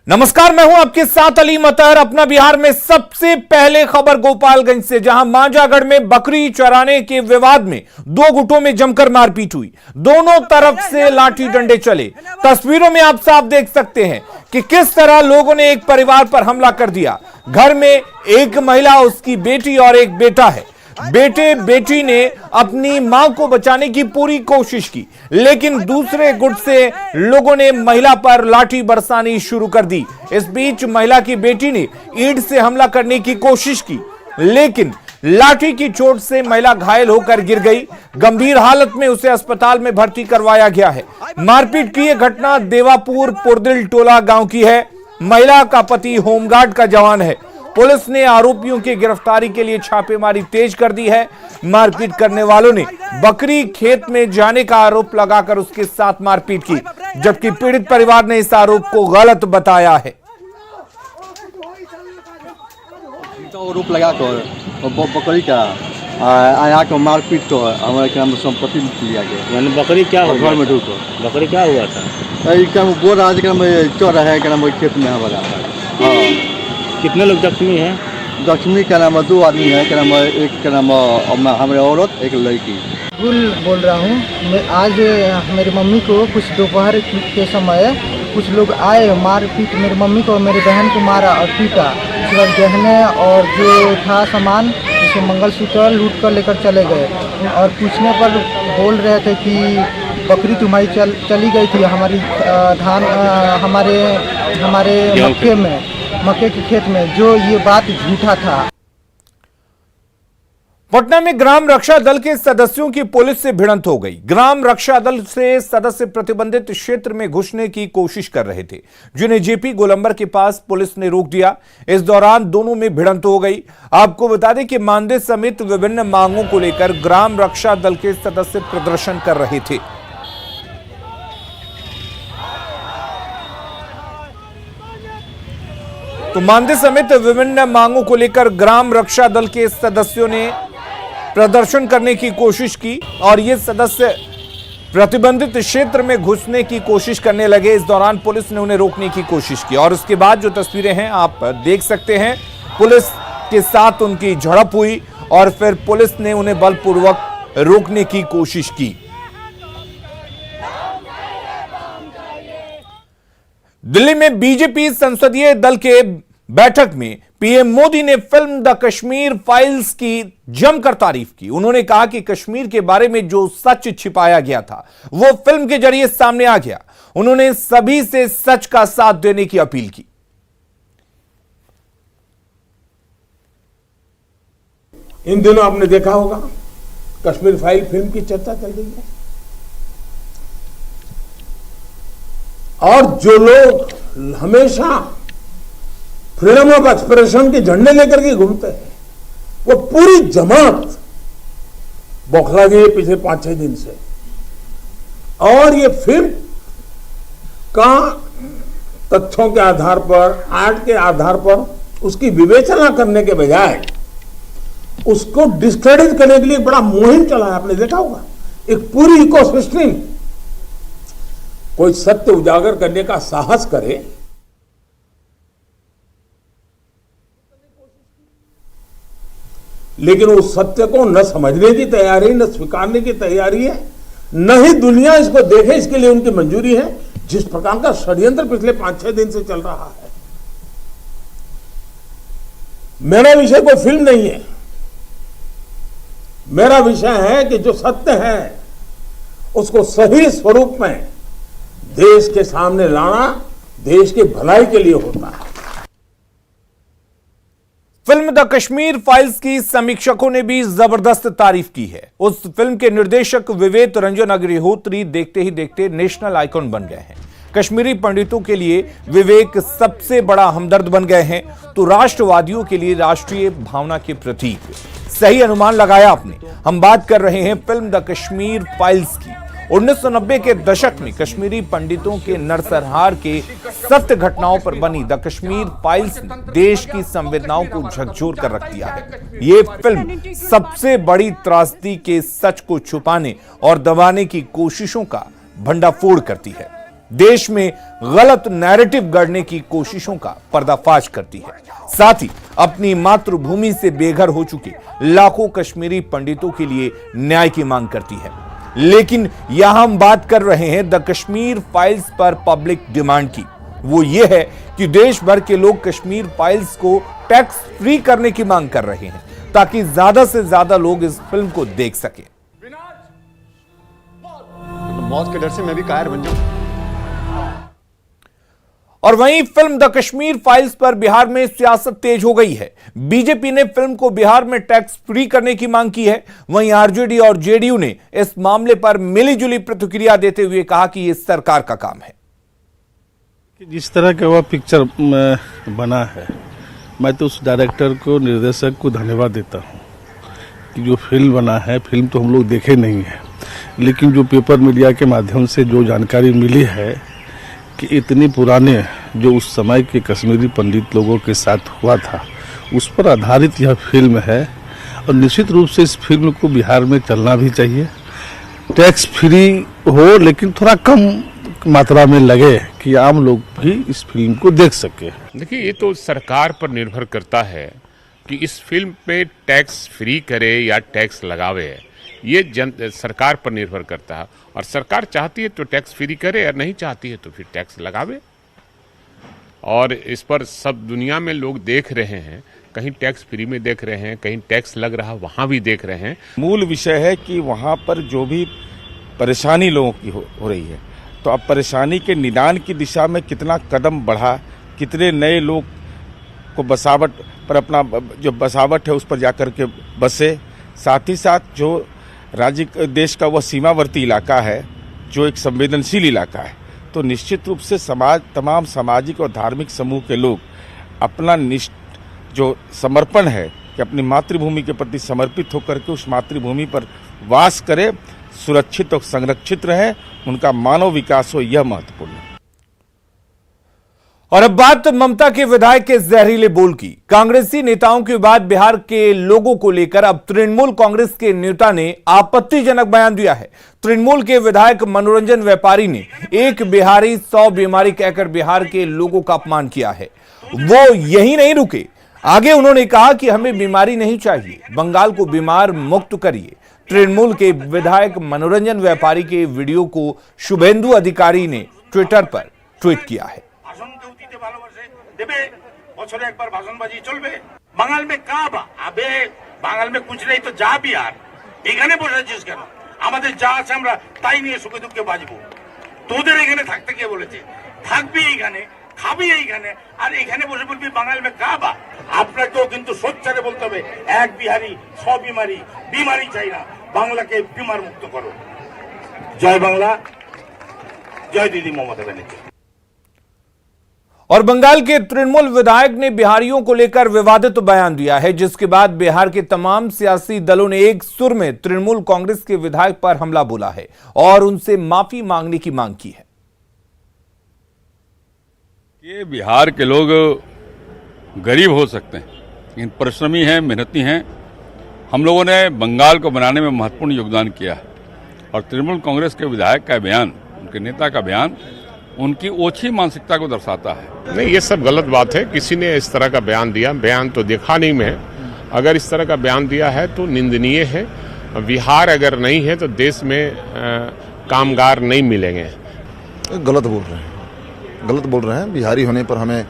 नमस्कार, मैं हूं आपके साथ अली मतहर। अपना बिहार में सबसे पहले खबर गोपालगंज से, जहां मांझागढ़ में बकरी चराने के विवाद में दो गुटों में जमकर मारपीट हुई। दोनों तरफ से लाठी डंडे चले। तस्वीरों में आप साफ देख सकते हैं कि किस तरह लोगों ने एक परिवार पर हमला कर दिया। घर में एक महिला, उसकी बेटी और एक बेटा है। बेटे बेटी ने अपनी मां को बचाने की पूरी कोशिश की, लेकिन दूसरे गुट से लोगों ने महिला पर लाठी बरसानी शुरू कर दी। इस बीच महिला की बेटी ने ईंट से हमला करने की कोशिश की, लेकिन लाठी की चोट से महिला घायल होकर गिर गई। गंभीर हालत में उसे अस्पताल में भर्ती करवाया गया है। मारपीट की यह घटना देवापुर पुरदिल टोला गांव की है। महिला का पति होमगार्ड का जवान है। पुलिस ने आरोपियों की गिरफ्तारी के लिए छापेमारी तेज कर दी है। मारपीट करने वालों ने बकरी खेत में जाने का आरोप लगाकर उसके साथ मारपीट की, जबकि पीड़ित परिवार ने इस आरोप को गलत बताया है। आरोप लगाकर बकरी का आया को मारपीट तो हमारे क्या संपत्ति लिया गया। मैंने बकरी क्या हुआ? घर में ढूंढो बकरी क्या हुआ था? बोल रहा है चल रहा है खेत में हमारा। हाँ, कितने लोग जख्मी हैं? जख्मी का नाम 2 आदमी है। क्या नाम एक का नाम हमारे औरत, एक लड़की। गुल बोल रहा हूँ मैं। आज मेरी मम्मी को कुछ दोपहर के समय कुछ लोग आए, मारपीट मेरी मम्मी को और मेरी बहन को मारा और पीटा। उसके बाद गहने और जो था सामान, जैसे मंगलसूत्र, लूट कर लेकर चले गए। और पूछने पर बोल रहे थे कि बकरी तुम्हारी चली गई थी हमारी धान हमारे मक्के के खेत में, जो ये बात झूठा था। पटना में ग्राम रक्षा दल के सदस्यों की पुलिस से भिड़ंत हो गई। ग्राम रक्षा दल से सदस्य प्रतिबंधित क्षेत्र में घुसने की कोशिश कर रहे थे, जिन्हें जेपी गोलंबर के पास पुलिस ने रोक दिया। इस दौरान दोनों में भिड़ंत हो गई। आपको बता दें कि मानदेय समेत विभिन्न मांगों को लेकर ग्राम रक्षा दल के सदस्य प्रदर्शन कर रहे थे। तो मानदेय समेत विभिन्न मांगों को लेकर ग्राम रक्षा दल के सदस्यों ने प्रदर्शन करने की कोशिश की और ये सदस्य प्रतिबंधित क्षेत्र में घुसने की कोशिश करने लगे। इस दौरान पुलिस ने उन्हें रोकने की कोशिश की और उसके बाद जो तस्वीरें हैं आप देख सकते हैं, पुलिस के साथ उनकी झड़प हुई और फिर पुलिस ने उन्हें बलपूर्वक रोकने की कोशिश की। दिल्ली में बीजेपी संसदीय दल के बैठक में पीएम मोदी ने फिल्म द कश्मीर फाइल्स की जमकर तारीफ की। उन्होंने कहा कि कश्मीर के बारे में जो सच छिपाया गया था वो फिल्म के जरिए सामने आ गया। उन्होंने सभी से सच का साथ देने की अपील की। इन दिनों आपने देखा होगा कश्मीर फाइल फिल्म की चर्चा चल रही है, और जो लोग हमेशा फ्रीडम ऑफ एक्सप्रेशन के झंडे लेकर के घूमते हैं, वो पूरी जमात बौखला गई है पिछले 5-6 दिन से। और ये फिल्म का तथ्यों के आधार पर, आर्ट के आधार पर उसकी विवेचना करने के बजाय उसको डिस्क्रेडिट करने के लिए बड़ा मुहिम चला है। आपने देखा होगा एक पूरी इकोसिस्टम। कोई सत्य उजागर करने का साहस करे, लेकिन उस सत्य को न समझने की तैयारी, न स्वीकारने की तैयारी है, न ही दुनिया इसको देखे इसके लिए उनकी मंजूरी है। जिस प्रकार का षड्यंत्र पिछले 5-6 दिन से चल रहा है। मेरा विषय कोई फिल्म नहीं है। मेरा विषय है कि जो सत्य है उसको सही स्वरूप में देश के सामने लाना देश की भलाई के लिए होता है। फिल्म द कश्मीर फाइल्स की समीक्षकों ने भी जबरदस्त तारीफ की है। उस फिल्म के निर्देशक विवेक रंजन अग्निहोत्री देखते ही देखते नेशनल आइकॉन बन गए हैं। कश्मीरी पंडितों के लिए विवेक सबसे बड़ा हमदर्द बन गए हैं, तो राष्ट्रवादियों के लिए राष्ट्रीय भावना के प्रतीक। सही अनुमान लगाया आपने। हम बात कर रहे हैं फिल्म द कश्मीर फाइल्स की। 1990 के दशक में कश्मीरी पंडितों के नरसंहार के सत्य घटनाओं पर बनी द कश्मीर फाइल्स ने देश की संवेदनाओं को झकझोर कर रख दिया है। ये फिल्म सबसे बड़ी त्रासदी के सच को छुपाने और दबाने की कोशिशों का भंडाफोड़ करती है। देश में गलत नैरेटिव गढ़ने की कोशिशों का पर्दाफाश करती है। साथ ही अपनी मातृभूमि से बेघर हो चुके लाखों कश्मीरी पंडितों के लिए न्याय की मांग करती है। लेकिन यहां हम बात कर रहे हैं द कश्मीर फाइल्स पर पब्लिक डिमांड की। वो ये है कि देश भर के लोग कश्मीर फाइल्स को टैक्स फ्री करने की मांग कर रहे हैं ताकि ज्यादा से ज्यादा लोग इस फिल्म को देख सकें। मौत के डर से मैं भी कायर बन जाऊं। और वहीं फिल्म द कश्मीर फाइल्स पर बिहार में सियासत तेज हो गई है। बीजेपी ने फिल्म को बिहार में टैक्स फ्री करने की मांग की है। वहीं आरजेडी और जेडीयू ने इस मामले पर मिलीजुली प्रतिक्रिया देते हुए कहा कि यह सरकार का काम है। जिस तरह का वह पिक्चर बना है, मैं तो उस डायरेक्टर को, निर्देशक को धन्यवाद देता हूं कि जो फिल्म बना है, फिल्म तो हम लोग देखे नहीं है, लेकिन जो पेपर मीडिया के माध्यम से जो जानकारी मिली है कि इतनी पुराने जो उस समय के कश्मीरी पंडित लोगों के साथ हुआ था, उस पर आधारित यह फिल्म है। और निश्चित रूप से इस फिल्म को बिहार में चलना भी चाहिए। टैक्स फ्री हो, लेकिन थोड़ा कम मात्रा में लगे कि आम लोग भी इस फिल्म को देख सके। देखिए, ये तो सरकार पर निर्भर करता है कि इस फिल्म पे टैक्स फ्री करे या टैक्स लगावे। ये सरकार पर निर्भर करता है, और सरकार चाहती है तो टैक्स फ्री करे, और नहीं चाहती है तो फिर टैक्स लगावे। और इस पर सब दुनिया में लोग देख रहे हैं, कहीं टैक्स फ्री में देख रहे हैं, कहीं टैक्स लग रहा वहां भी देख रहे हैं। मूल विषय है कि वहां पर जो भी परेशानी लोगों की हो रही है, तो अब परेशानी के निदान की दिशा में कितना कदम बढ़ा, कितने नए लोग को बसावट पर अपना जो बसावट है उस पर जाकर के बसे। साथ ही साथ जो राज्य देश का वह सीमावर्ती इलाका है, जो एक संवेदनशील इलाका है, तो निश्चित रूप से तमाम सामाजिक और धार्मिक समूह के लोग अपना जो समर्पण है कि अपनी मातृभूमि के प्रति समर्पित होकर के उस मातृभूमि पर वास करें, सुरक्षित और संरक्षित रहे, उनका मानव विकास हो, यह महत्वपूर्ण है। और अब बात ममता के विधायक के जहरीले बोल की। कांग्रेसी नेताओं के बाद बिहार के लोगों को लेकर अब तृणमूल कांग्रेस के नेता ने आपत्तिजनक बयान दिया है। तृणमूल के विधायक मनोरंजन व्यापारी ने एक बिहारी 100 बीमारी कहकर बिहार के लोगों का अपमान किया है। वो यही नहीं रुके, आगे उन्होंने कहा कि हमें बीमारी नहीं चाहिए, बंगाल को बीमार मुक्त करिए। तृणमूल के विधायक मनोरंजन व्यापारी के वीडियो को शुभेंदु अधिकारी ने ट्विटर पर ट्वीट किया है। বাঙাল में का बा আবে বাঙাল में कुछ नहीं तो जा বিহার এখানে বসেছিস কেন? আমাদের যা আছে আমরা তাই নিয়ে সুখে দুঃখে বাঁচবো। তোদের এখানে থাকতে কে বলেছে? থাকবি এইখানে, খাবি এইখানে, আর এখানে বসে বলবি বাঙাল में का बा। আপনাকেও কিন্তু সোচ্চারে বলতে হবে, এক বিহারি 100 बीमारी, बीमारी চাই না, বাংলাকে বিমার মুক্ত করো। জয় বাংলা, জয় দিদি মমতা ব্যানার্জি। और बंगाल के तृणमूल विधायक ने बिहारियों को लेकर विवादित बयान दिया है, जिसके बाद बिहार के तमाम सियासी दलों ने एक सुर में तृणमूल कांग्रेस के विधायक पर हमला बोला है और उनसे माफी मांगने की मांग की है। ये बिहार के लोग गरीब हो सकते हैं, लेकिन परिश्रमी हैं, मेहनती हैं। हम लोगों ने बंगाल को बनाने में महत्वपूर्ण योगदान किया है, और तृणमूल कांग्रेस के विधायक का बयान, उनके नेता का बयान, उनकी ओछी मानसिकता को दर्शाता है। नहीं, ये सब गलत बात है। किसी ने इस तरह का बयान दिया, बयान तो देखा नहीं मैं। अगर इस तरह का बयान दिया है तो निंदनीय है। बिहार अगर नहीं है तो देश में कामगार नहीं मिलेंगे। गलत बोल रहे हैं। बिहारी होने पर हमें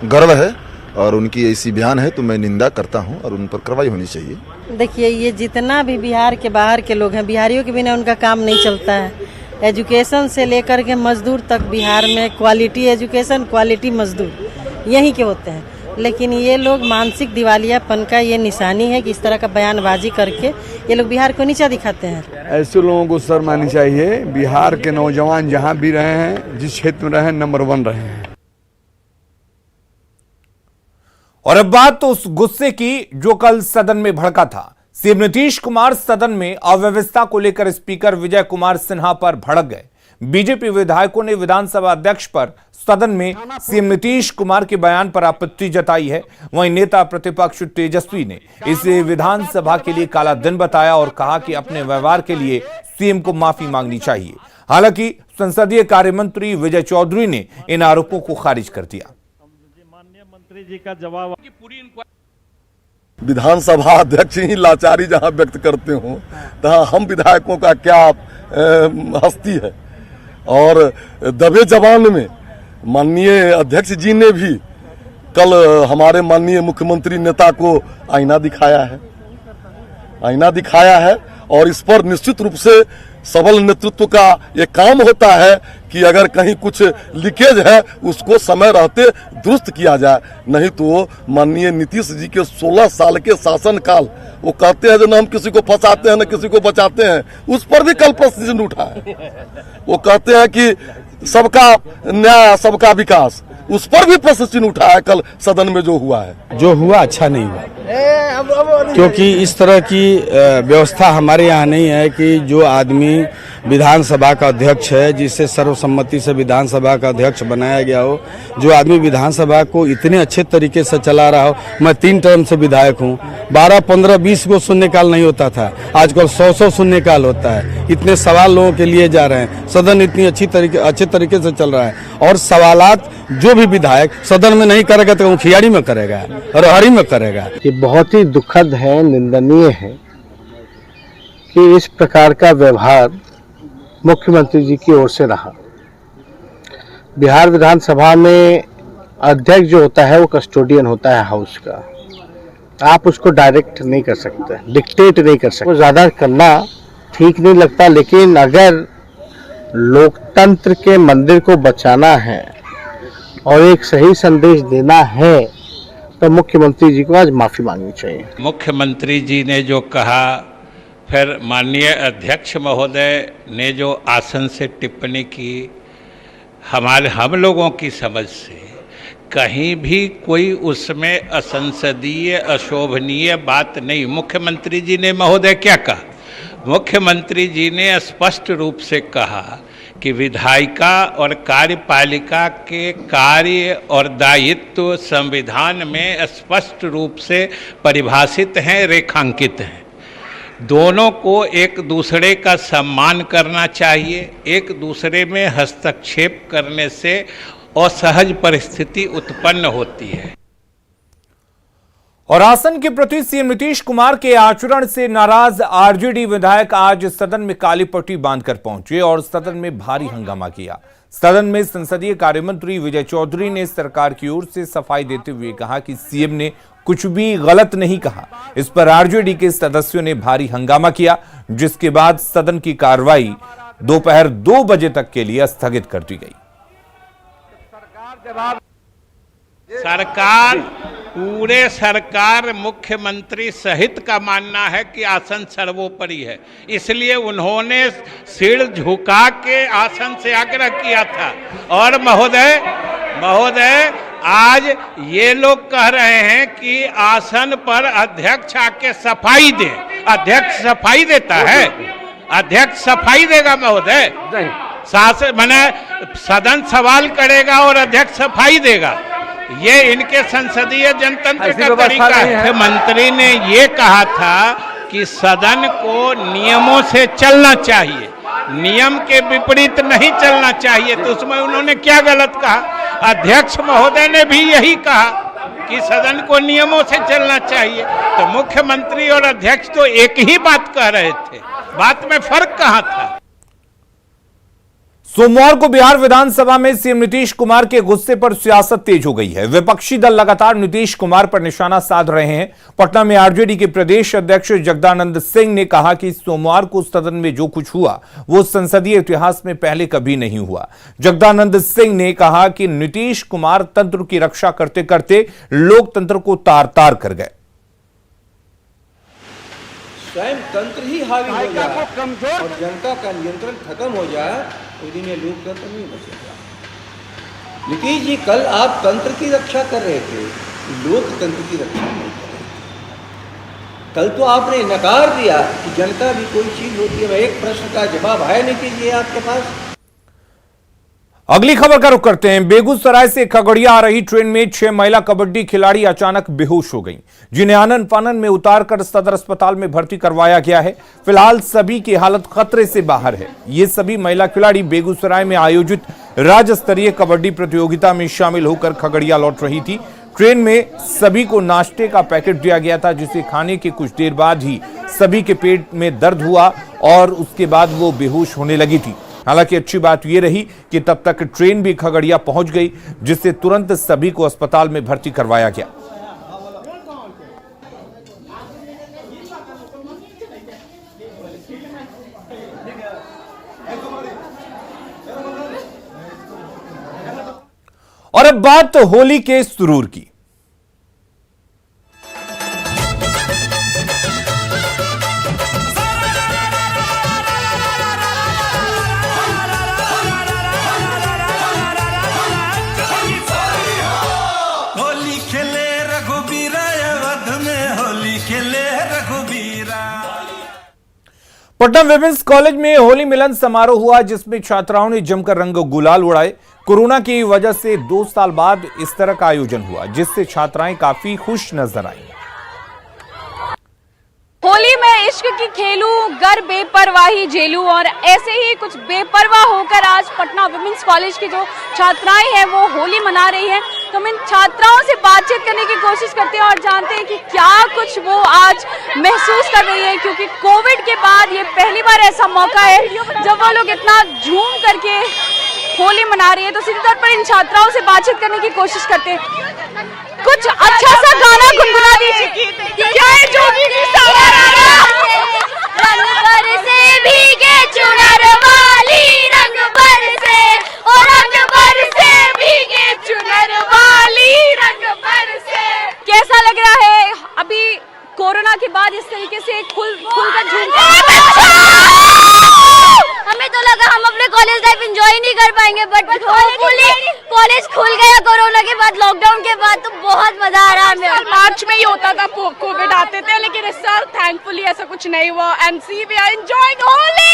गर्व है, और उनकी ऐसी बयान है तो मैं निंदा करता हूं, और उन पर कार्रवाई होनी चाहिए। देखिए, ये जितना भी बिहार के बाहर के लोग हैं, बिहारियों के बिना उनका काम नहीं चलता है। एजुकेशन से लेकर के मजदूर तक बिहार में क्वालिटी एजुकेशन, क्वालिटी मजदूर यहीं के होते हैं। लेकिन ये लोग मानसिक दिवालियापन का ये निशानी है कि इस तरह का बयानबाजी करके ये लोग बिहार को नीचा दिखाते हैं। ऐसे लोगों को शर्म आनी चाहिए। बिहार के नौजवान जहां भी रहे हैं, जिस क्षेत्र में रहे, नंबर 1 रहे हैं। और अब बात तो उस गुस्से की जो कल सदन में भड़का था। सीएम नीतीश कुमार सदन में अव्यवस्था को लेकर स्पीकर विजय कुमार सिन्हा पर भड़क गए। बीजेपी विधायकों ने विधानसभा अध्यक्ष पर सदन में सीएम नीतीश कुमार के बयान पर आपत्ति जताई है। वहीं नेता प्रतिपक्ष तेजस्वी ने इसे विधानसभा के लिए काला दिन बताया और कहा कि अपने व्यवहार के लिए सीएम को माफी मांगनी चाहिए। हालांकि संसदीय कार्य मंत्री विजय चौधरी ने इन आरोपों को खारिज कर दिया। मंत्री जी का जवाब विधानसभा अध्यक्ष ही लाचारी जहां व्यक्त करते हो तहां हम विधायकों का क्या हस्ती है। और दबे जवान में माननीय अध्यक्ष जी ने भी कल हमारे माननीय मुख्यमंत्री नेता को आईना दिखाया है और इस पर निश्चित रूप से सबल नेतृत्व का ये काम होता है कि अगर कहीं कुछ लीकेज है उसको समय रहते दुरुस्त किया जाए, नहीं तो माननीय नीतीश जी के 16 साल के शासनकाल वो कहते हैं जो न हम किसी को फंसाते हैं न किसी को बचाते हैं, उस पर भी कल प्रश्न उठा है। वो कहते हैं कि सबका न्याय सबका विकास, उस पर भी प्रश्न चिन्ह उठा है कल सदन में जो हुआ है। जो हुआ अच्छा नहीं हुआ, क्योंकि इस तरह की व्यवस्था हमारे यहाँ नहीं है कि जो आदमी विधानसभा का अध्यक्ष है, जिसे सर्वसम्मति से विधानसभा का अध्यक्ष बनाया गया हो, जो आदमी विधानसभा को इतने अच्छे तरीके से चला रहा हो। मैं 3 टर्म से विधायक हूँ, 12, 15, 20 को शून्यकाल नहीं होता था, आजकल 100 शून्यकाल होता है। इतने सवाल लोगों के लिए जा रहे हैं, सदन इतनी अच्छे तरीके से चल रहा है और सवालात जो भी विधायक सदन में नहीं करेगा तो मुखियारी में करेगा और हरी में करेगा। ये बहुत ही दुखद है, निंदनीय है कि इस प्रकार का व्यवहार मुख्यमंत्री जी की ओर से रहा। बिहार विधानसभा में अध्यक्ष जो होता है वो कस्टोडियन होता है हाउस का, आप उसको डायरेक्ट नहीं कर सकते, डिक्टेट नहीं कर सकते। वो ज़्यादा करना ठीक नहीं लगता, लेकिन अगर लोकतंत्र के मंदिर को बचाना है और एक सही संदेश देना है तो मुख्यमंत्री जी को आज माफ़ी मांगनी चाहिए। मुख्यमंत्री जी ने जो कहा, फिर माननीय अध्यक्ष महोदय ने जो आसन से टिप्पणी की, हम लोगों की समझ से कहीं भी कोई उसमें असंसदीय अशोभनीय बात नहीं। मुख्यमंत्री जी ने महोदय क्या कहा? मुख्यमंत्री जी ने स्पष्ट रूप से कहा कि विधायिका और कार्यपालिका के कार्य और दायित्व संविधान में स्पष्ट रूप से परिभाषित हैं, रेखांकित हैं। दोनों को एक दूसरे का सम्मान करना चाहिए। एक दूसरे में हस्तक्षेप करने से असहज परिस्थिति उत्पन्न होती है। और आसन के प्रति सीएम नीतीश कुमार के आचरण से नाराज आरजेडी विधायक आज सदन में काली पट्टी बांधकर पहुंचे और सदन में भारी हंगामा किया। सदन में संसदीय कार्य मंत्री विजय चौधरी ने सरकार की ओर से सफाई देते हुए कहा कि सीएम ने कुछ भी गलत नहीं कहा। इस पर आरजेडी के सदस्यों ने भारी हंगामा किया, जिसके बाद सदन की कार्रवाई दोपहर 2 बजे तक के लिए स्थगित कर दी गई। सरकार मुख्यमंत्री सहित का मानना है कि आसन सर्वोपरि है, इसलिए उन्होंने सिर झुका के आसन से आग्रह किया था। और महोदय आज ये लोग कह रहे हैं कि आसन पर अध्यक्ष आके सफाई दे। अध्यक्ष सफाई देता है? अध्यक्ष सफाई देगा महोदय? मैंने सदन सवाल करेगा और अध्यक्ष सफाई देगा? ये इनके संसदीय जनतंत्र का तरीका है। मंत्री ने ये कहा था कि सदन को नियमों से चलना चाहिए, नियम के विपरीत नहीं चलना चाहिए, तो उसमें उन्होंने क्या गलत कहा? अध्यक्ष महोदय ने भी यही कहा कि सदन को नियमों से चलना चाहिए, तो मुख्यमंत्री और अध्यक्ष तो एक ही बात कह रहे थे, बात में फर्क कहाँ था? सोमवार को बिहार विधानसभा में सीएम नीतीश कुमार के गुस्से पर सियासत तेज हो गई है। विपक्षी दल लगातार नीतीश कुमार पर निशाना साध रहे हैं। पटना में आरजेडी के प्रदेश अध्यक्ष जगदानंद सिंह ने कहा कि सोमवार को सदन में जो कुछ हुआ वो संसदीय इतिहास में पहले कभी नहीं हुआ। जगदानंद सिंह ने कहा कि नीतीश कुमार तंत्र की रक्षा करते करते लोकतंत्र को तार तार कर गए। स्वयं तंत्र ही हावी हो जाए और जनता का नियंत्रण खत्म हो जाए, उस दिन ये लोकतंत्र नहीं बचेगा। नीतीश जी, कल आप तंत्र की रक्षा कर रहे थे, लोकतंत्र की रक्षा नहीं कर रहे थे। कल तो आपने नकार दिया कि जनता भी कोई चीज होती है। एक प्रश्न का जवाब है नीतीश जी आपके पास? अगली खबर का रुख करते हैं। बेगूसराय से खगड़िया आ रही ट्रेन में 6 महिला कबड्डी खिलाड़ी अचानक बेहोश हो गईं, जिन्हें आनन फानन में उतारकर सदर अस्पताल में भर्ती करवाया गया है। फिलहाल सभी की हालत खतरे से बाहर है। ये सभी महिला खिलाड़ी बेगूसराय में आयोजित राज्य स्तरीय कबड्डी प्रतियोगिता में शामिल होकर खगड़िया लौट रही थी। ट्रेन में सभी को नाश्ते का पैकेट दिया गया था, जिसे खाने के कुछ देर बाद ही सभी के पेट में दर्द हुआ और उसके बाद वो बेहोश होने लगी थी। हालांकि अच्छी बात यह रही कि तब तक ट्रेन भी खगड़िया पहुंच गई, जिससे तुरंत सभी को अस्पताल में भर्ती करवाया गया। और अब बात होली के सुरूर की। होली खेले रघुबीरा, अवध में होली खेले रघुबीरा। पटना विमेंस कॉलेज में होली मिलन समारोह हुआ, जिसमें छात्राओं ने जमकर रंग गुलाल उड़ाए। कोरोना की वजह से 2 साल बाद इस तरह का आयोजन हुआ, जिससे छात्राएं काफी खुश नजर आईं। होली में इश्क की खेलूं, गर बेपरवाही झेलूं, और ऐसे ही कुछ बेपरवाह होकर आज पटना विमेंस कॉलेज की जो छात्राएं हैं वो होली मना रही हैं। तो हम इन छात्राओं से बातचीत करने की कोशिश करते हैं और जानते हैं कि क्या कुछ वो आज महसूस कर रही है, क्योंकि कोविड के बाद ये पहली बार ऐसा मौका है जब वो लोग इतना झूम करके होली मना रही है। तो सीधे तौर पर इन छात्राओं से बातचीत करने की कोशिश करते हैं। कुछ अच्छा सा गाना गुनगुना दीजिए। क्या है जो रंग बरसे भीगे चुनर वाली, रंग बरसे और रंग बरसे भीगे चुनर वाली, रंग बरसे। कैसा लग रहा है अभी कोरोना के बाद इस तरीके से खुलकर झूम? हमें तो लगा हम अपने कॉलेज लाइफ एंजॉय नहीं कर पाएंगे, बट कॉलेज खुल गया कोरोना के बाद, लॉकडाउन के बाद, तो बहुत मजा आ रहा है। मार्च में ही होता था कोविड आते थे, लेकिन इस साल थैंकफुली ऐसा कुछ नहीं हुआ। And see we are enjoying Holi.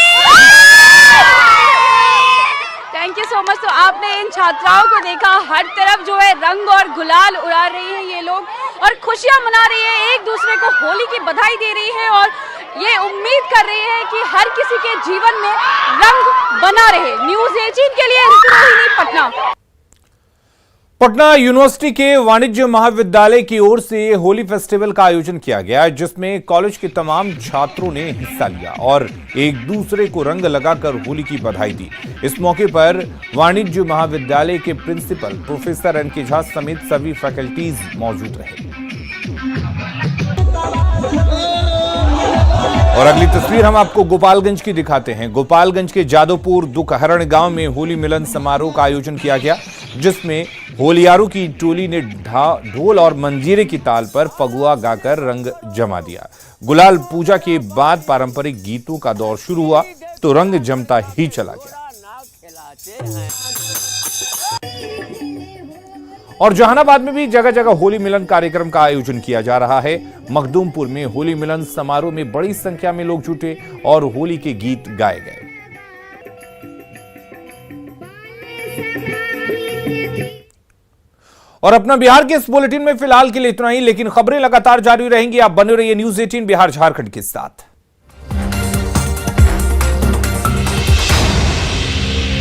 Thank you so much. तो आपने इन छात्राओं को देखा, हर तरफ जो है रंग और गुलाल उड़ा रही है ये लोग और खुशियां मना रही है, एक दूसरे को होली की बधाई दे रही है और ये उम्मीद कर रही है कि हर किसी के जीवन में रंग बना रहे। न्यूज़ 18 के लिए ऋतु रोहिणी, पटना। पटना यूनिवर्सिटी के वाणिज्य महाविद्यालय की ओर से होली फेस्टिवल का आयोजन किया गया, जिसमें कॉलेज के तमाम छात्रों ने हिस्सा लिया और एक दूसरे को रंग लगाकर होली की बधाई दी। इस मौके पर वाणिज्य महाविद्यालय के प्रिंसिपल प्रोफेसर एन के झा समेत सभी फैकल्टीज मौजूद रहे। और अगली तस्वीर हम आपको गोपालगंज की दिखाते हैं। गोपालगंज के जादवपुर दुखहरण गांव में होली मिलन समारोह का आयोजन किया गया, जिसमें होलियारों की टोली ने ढोल और मंजीरे की ताल पर फगुआ गाकर रंग जमा दिया। गुलाल पूजा के बाद पारंपरिक गीतों का दौर शुरू हुआ तो रंग जमता ही चला गया। और जहानाबाद में भी जगह जगह होली मिलन कार्यक्रम का आयोजन किया जा रहा है। मखदूमपुर में होली मिलन समारोह में बड़ी संख्या में लोग जुटे और होली के गीत गाए गए। और अपना बिहार के इस बुलेटिन में फिलहाल के लिए इतना ही, लेकिन खबरें लगातार जारी रहेंगी। आप बने रहिए न्यूज़ 18 बिहार झारखंड के साथ।